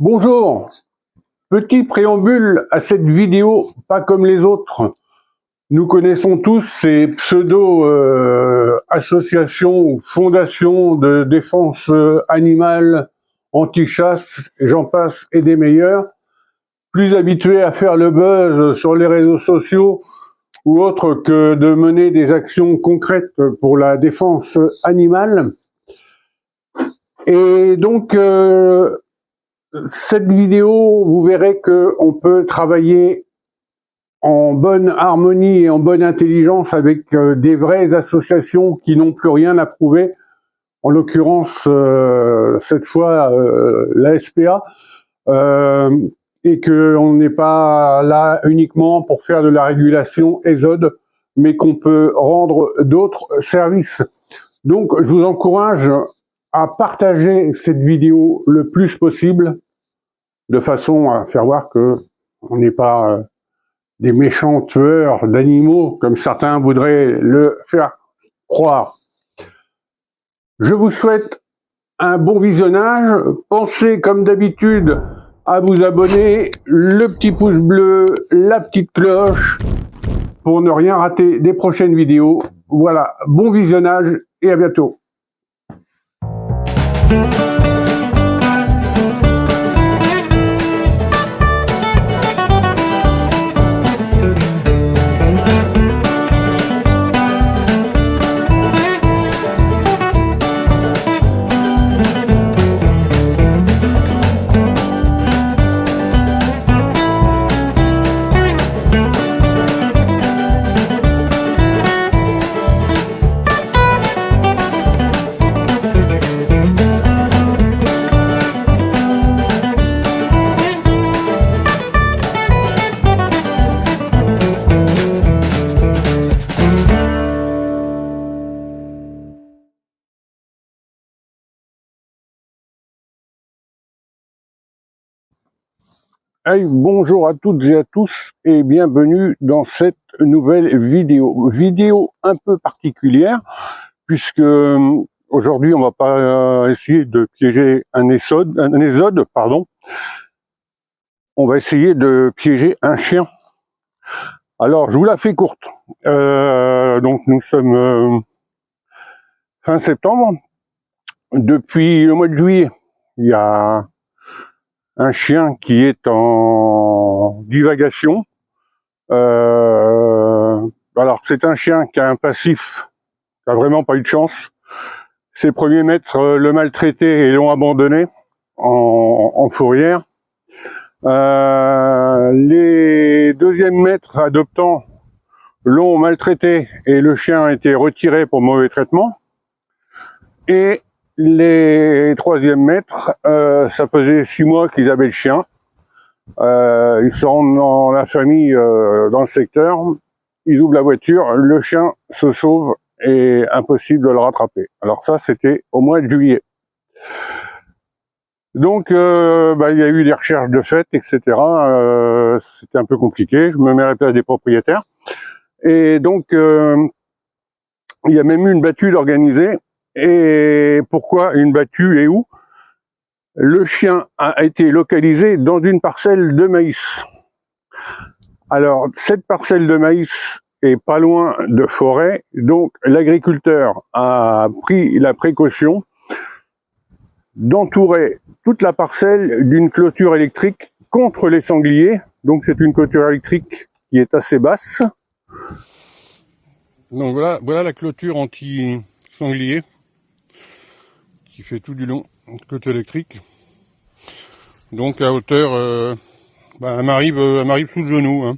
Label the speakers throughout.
Speaker 1: Bonjour, petit préambule à cette vidéo, pas comme les autres. Nous connaissons tous ces pseudo-associations ou fondations de défense animale, anti-chasse, j'en passe, et des meilleurs, plus habitués à faire le buzz sur les réseaux sociaux ou autre que de mener des actions concrètes pour la défense animale. Et donc, cette vidéo, vous verrez qu'on peut travailler en bonne harmonie et en bonne intelligence avec des vraies associations qui n'ont plus rien à prouver. En l'occurrence, cette fois, la SPA, et qu'on n'est pas là uniquement pour faire de la régulation ESOD, mais qu'on peut rendre d'autres services. Donc, je vous encourage à partager cette vidéo le plus possible, de façon à faire voir que on n'est pas des méchants tueurs d'animaux, comme certains voudraient le faire croire. Je vous souhaite un bon visionnage. Pensez, comme d'habitude, à vous abonner, le petit pouce bleu, la petite cloche, pour ne rien rater des prochaines vidéos. Voilà, bon visionnage et à bientôt. Hey, bonjour à toutes et à tous et bienvenue dans cette nouvelle vidéo. Vidéo un peu particulière puisque aujourd'hui on va pas essayer de piéger un ésode, pardon. On va essayer de piéger un chien. Alors je vous la fais courte. Donc nous sommes fin septembre. Depuis le mois de juillet, il y a un chien qui est en divagation. Alors c'est un chien qui a un passif, qui a vraiment pas eu de chance. Ses premiers maîtres le maltraitaient et l'ont abandonné en fourrière. Les deuxièmes maîtres adoptants l'ont maltraité et le chien a été retiré pour mauvais traitement. Et les troisièmes maîtres, ça faisait 6 mois qu'ils avaient le chien. Ils sont dans la famille, dans le secteur. Ils ouvrent la voiture, le chien se sauve et impossible de le rattraper. Alors ça, c'était au mois de juillet. Donc, il y a eu des recherches de fait, etc. C'était un peu compliqué. Je me mets à la place des propriétaires. Et donc, il y a même eu une battue d'organiser. Et pourquoi une battue et où? Le chien a été localisé dans une parcelle de maïs. Alors, cette parcelle de maïs est pas loin de forêt, donc l'agriculteur a pris la précaution d'entourer toute la parcelle d'une clôture électrique contre les sangliers. Donc c'est une clôture électrique qui est assez basse. Donc voilà la clôture anti-sanglier qui fait tout du long, une clôture électrique. Donc à hauteur, elle m'arrive sous le genou. Hein.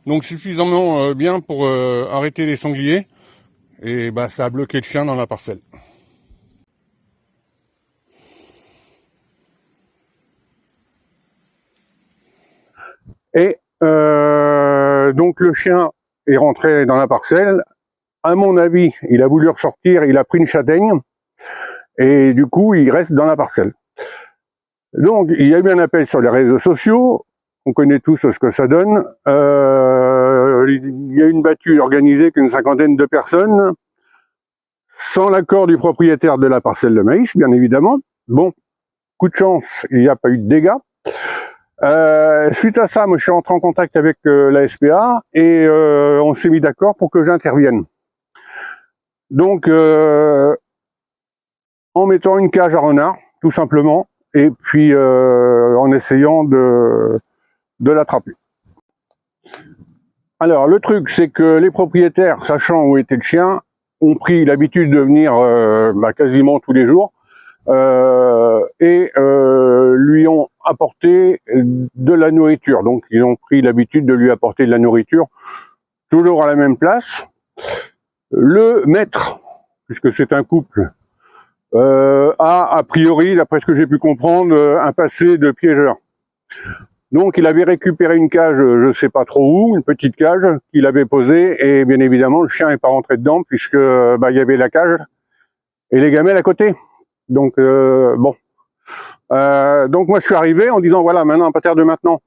Speaker 1: Donc suffisamment bien pour arrêter les sangliers. Et ça a bloqué le chien dans la parcelle. Et donc le chien est rentré dans la parcelle. À mon avis, il a voulu ressortir, il a pris une châtaigne. Et du coup, il reste dans la parcelle. Donc, il y a eu un appel sur les réseaux sociaux. On connaît tous ce que ça donne. Il y a une battue organisée qu'une 50aine de personnes. sans l'accord du propriétaire de la parcelle de maïs, bien évidemment. Bon, coup de chance, il n'y a pas eu de dégâts. Suite à ça, moi je suis entré en contact avec la SPA et on s'est mis d'accord pour que j'intervienne. Donc, en mettant une cage à renard, tout simplement, et puis en essayant de l'attraper. Alors, le truc, c'est que les propriétaires, sachant où était le chien, ont pris l'habitude de venir quasiment tous les jours et lui ont apporté de la nourriture. Donc, ils ont pris l'habitude de lui apporter de la nourriture, toujours à la même place. Le maître, puisque c'est un couple, a priori, d'après ce que j'ai pu comprendre, un passé de piégeur. Donc il avait récupéré une cage, je ne sais pas trop où, une petite cage qu'il avait posée, et bien évidemment le chien n'est pas rentré dedans puisque il y avait la cage et les gamelles à côté. Donc bon. Donc moi je suis arrivé en disant voilà, maintenant à partir de maintenant,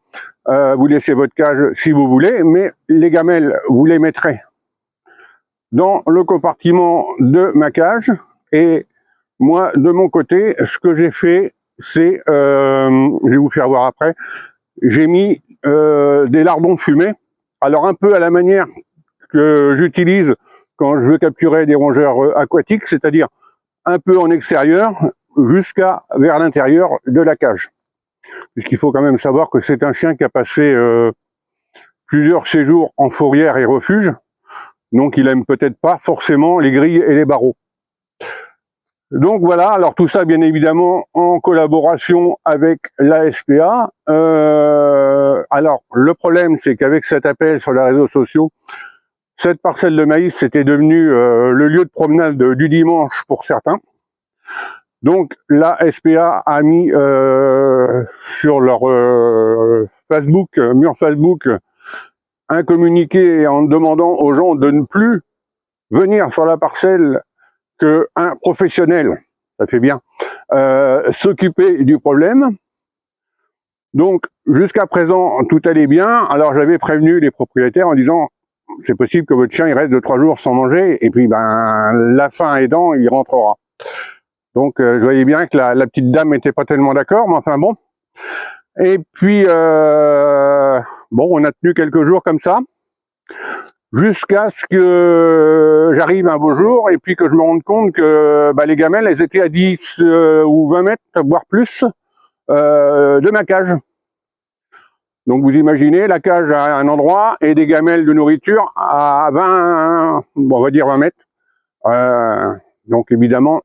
Speaker 1: vous laissez votre cage si vous voulez, mais les gamelles vous les mettrez dans le compartiment de ma cage. Et moi de mon côté, ce que j'ai fait, c'est, je vais vous faire voir après, j'ai mis des lardons fumés, alors un peu à la manière que j'utilise quand je veux capturer des rongeurs aquatiques, c'est-à-dire un peu en extérieur jusqu'à vers l'intérieur de la cage. Puisqu'il faut quand même savoir que c'est un chien qui a passé plusieurs séjours en fourrière et refuge, donc il aime peut-être pas forcément les grilles et les barreaux. Donc voilà, alors tout ça bien évidemment en collaboration avec la SPA. Alors le problème c'est qu'avec cet appel sur les réseaux sociaux, cette parcelle de maïs c'était devenu le lieu de promenade du dimanche pour certains. Donc la SPA a mis sur leur Facebook, mur Facebook, un communiqué en demandant aux gens de ne plus venir sur la parcelle qu'un professionnel, ça fait bien, s'occuper du problème. Donc, jusqu'à présent, tout allait bien. Alors, j'avais prévenu les propriétaires en disant, c'est possible que votre chien il reste 2-3 jours sans manger, et puis, la faim aidant, il rentrera. Donc, je voyais bien que la petite dame n'était pas tellement d'accord, mais enfin bon. Et puis, bon, on a tenu quelques jours comme ça, jusqu'à ce que j'arrive un beau jour et puis que je me rende compte que les gamelles, elles étaient à 10 ou 20 mètres, voire plus, de ma cage. Donc vous imaginez la cage à un endroit et des gamelles de nourriture à 20, bon, on va dire 20 mètres. Donc évidemment,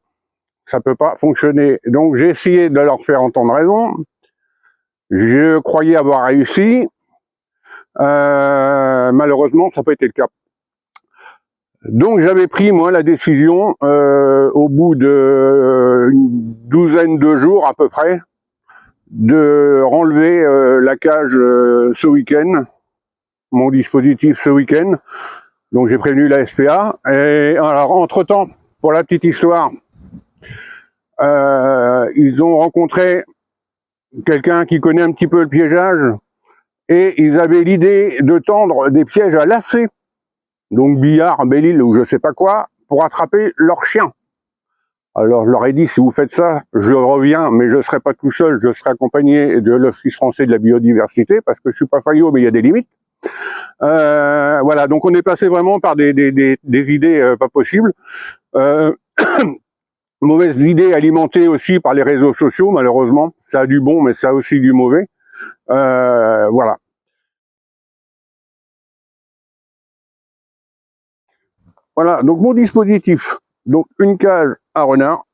Speaker 1: ça peut pas fonctionner. Donc j'ai essayé de leur faire entendre raison. Je croyais avoir réussi. Malheureusement, ça n'a pas été le cas. Donc j'avais pris moi la décision au bout de une douzaine de jours à peu près de renlever la cage ce week-end, mon dispositif ce week-end. Donc j'ai prévenu la SPA. Et alors entre-temps, pour la petite histoire, ils ont rencontré quelqu'un qui connaît un petit peu le piégeage et ils avaient l'idée de tendre des pièges à lacets, donc billard, Belle-Île ou je sais pas quoi, pour attraper leurs chiens. Alors je leur ai dit, si vous faites ça, je reviens, mais je ne serai pas tout seul, je serai accompagné de l'Office français de la biodiversité, parce que je suis pas faillot, mais il y a des limites. Voilà, donc on est passé vraiment par des idées pas possibles. Mauvaises idées alimentées aussi par les réseaux sociaux, malheureusement. Ça a du bon, mais ça a aussi du mauvais. Voilà. Voilà, donc mon dispositif. Donc une cage à renard.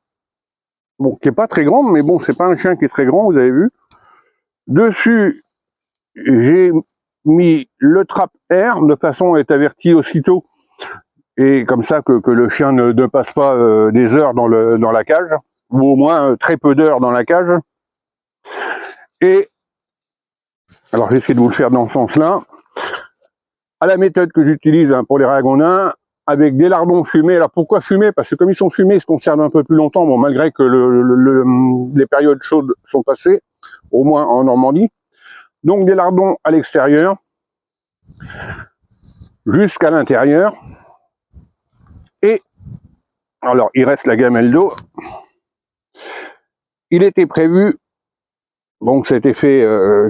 Speaker 1: Bon, qui est pas très grande, mais bon, c'est pas un chien qui est très grand, vous avez vu. Dessus, j'ai mis le trap air, de façon à être averti aussitôt. Et comme ça que le chien ne passe pas des heures dans la cage, ou au moins très peu d'heures dans la cage. Et, alors j'essaie de vous le faire dans ce sens-là, à la méthode que j'utilise pour les ragondins, avec des lardons fumés. Alors pourquoi fumer? Parce que comme ils sont fumés, ils se conservent un peu plus longtemps, bon, malgré que les périodes chaudes sont passées, au moins en Normandie. Donc des lardons à l'extérieur, jusqu'à l'intérieur. Et Alors, il reste la gamelle d'eau. Il était prévu, donc ça a été fait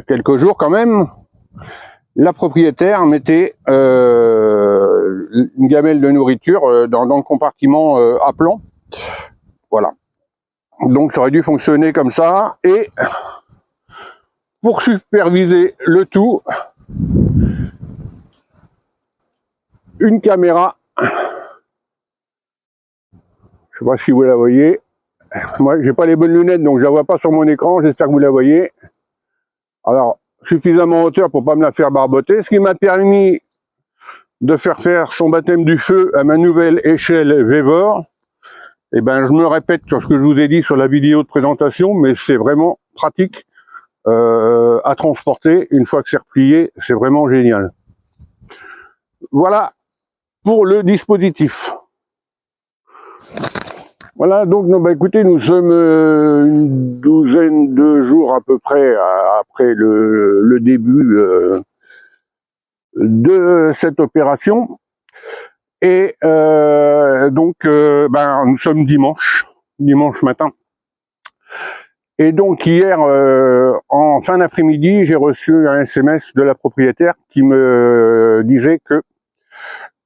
Speaker 1: quelques jours quand même, la propriétaire mettait une gamelle de nourriture dans le compartiment à plan. Voilà. Donc ça aurait dû fonctionner comme ça. Et pour superviser le tout, une caméra. Je sais pas si vous la voyez. Moi, j'ai pas les bonnes lunettes, donc je la vois pas sur mon écran. J'espère que vous la voyez. Alors, suffisamment en hauteur pour pas me la faire barboter. Ce qui m'a permis de faire son baptême du feu à ma nouvelle échelle Vévor. Eh ben, je me répète sur ce que je vous ai dit sur la vidéo de présentation, mais c'est vraiment pratique à transporter. Une fois que c'est replié, c'est vraiment génial. Voilà pour le dispositif. Voilà, donc bah, écoutez, nous sommes une douzaine de jours à peu près après le début de cette opération. Et donc, nous sommes dimanche matin. Et donc hier, en fin d'après-midi, j'ai reçu un SMS de la propriétaire qui me disait que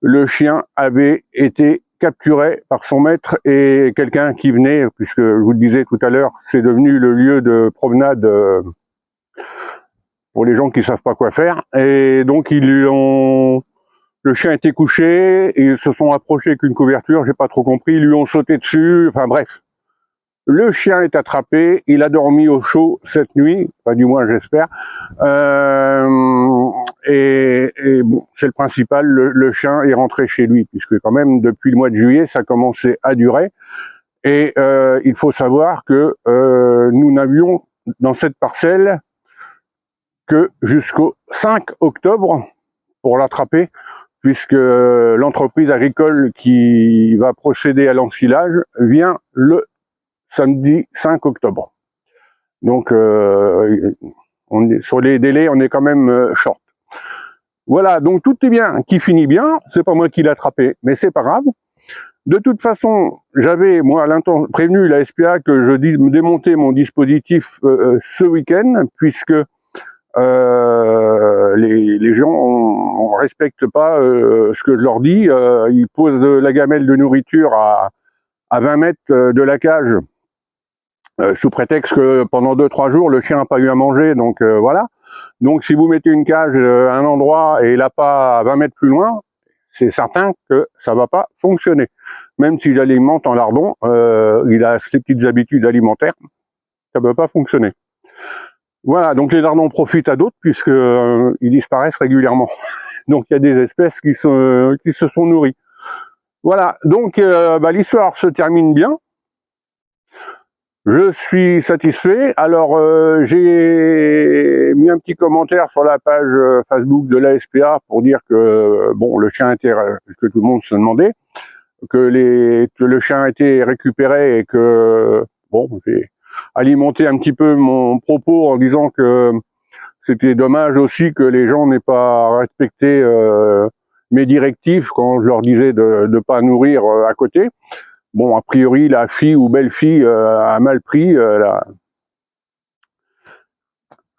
Speaker 1: le chien avait été capturé par son maître et quelqu'un qui venait, puisque je vous le disais tout à l'heure, c'est devenu le lieu de promenade pour les gens qui savent pas quoi faire. Et donc le chien était couché, ils se sont approchés avec une couverture, j'ai pas trop compris, ils lui ont sauté dessus, enfin bref. Le chien est attrapé, il a dormi au chaud cette nuit, enfin du moins j'espère. Et bon, c'est le principal, le chien est rentré chez lui, puisque quand même depuis le mois de juillet, ça commençait à durer. Et il faut savoir que nous n'avions dans cette parcelle que jusqu'au 5 octobre pour l'attraper, puisque l'entreprise agricole qui va procéder à l'ensilage vient le samedi 5 octobre. Donc, sur les délais, on est quand même short. Voilà, donc tout est bien, qui finit bien. C'est pas moi qui l'ai attrapé, mais c'est pas grave. De toute façon, j'avais moi prévenu la SPA que je démontais mon dispositif ce week-end, puisque les gens on respectent pas ce que je leur dis. Ils posent la gamelle de nourriture à 20 mètres de la cage, sous prétexte que pendant 2-3 jours le chien n'a pas eu à manger, donc voilà. Donc si vous mettez une cage à un endroit et il n'a pas à 20 mètres plus loin, c'est certain que ça va pas fonctionner. Même si j'alimente en lardon, il a ses petites habitudes alimentaires, ça ne peut pas fonctionner. Voilà, donc les lardons profitent à d'autres puisque ils disparaissent régulièrement. Donc il y a des espèces qui se sont nourries. Voilà, donc l'histoire se termine bien. Je suis satisfait. Alors j'ai mis un petit commentaire sur la page Facebook de la SPA pour dire que bon, le chien était, puisque tout le monde se demandait, que le chien a été récupéré et que bon, j'ai alimenté un petit peu mon propos en disant que c'était dommage aussi que les gens n'aient pas respecté mes directives quand je leur disais de ne pas nourrir à côté. Bon, a priori, la fille ou belle-fille a mal pris, elle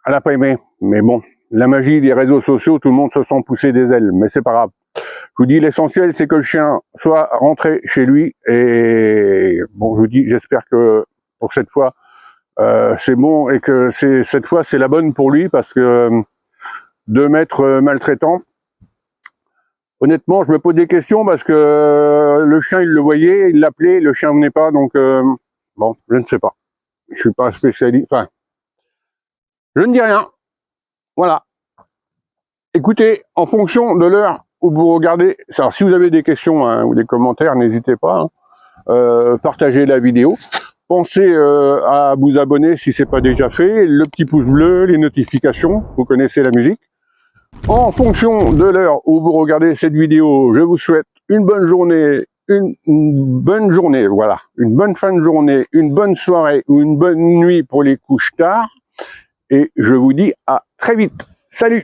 Speaker 1: a pas aimé. Mais bon, la magie des réseaux sociaux, tout le monde se sent pousser des ailes, mais c'est pas grave. Je vous dis, l'essentiel, c'est que le chien soit rentré chez lui, et bon, je vous dis, j'espère que pour cette fois, c'est bon, et que cette fois, c'est la bonne pour lui, parce que 2 mètres maltraitant, honnêtement, je me pose des questions parce que le chien, il le voyait, il l'appelait, le chien venait pas, donc bon, je ne sais pas. Je suis pas spécialiste, enfin, je ne dis rien. Voilà. Écoutez, en fonction de l'heure où vous regardez, alors si vous avez des questions hein, ou des commentaires, n'hésitez pas, hein, partagez la vidéo. Pensez à vous abonner si c'est pas déjà fait, le petit pouce bleu, les notifications, vous connaissez la musique. En fonction de l'heure où vous regardez cette vidéo, je vous souhaite une bonne journée, une bonne journée, voilà, une bonne fin de journée, une bonne soirée ou une bonne nuit pour les couches tard. Et je vous dis à très vite. Salut!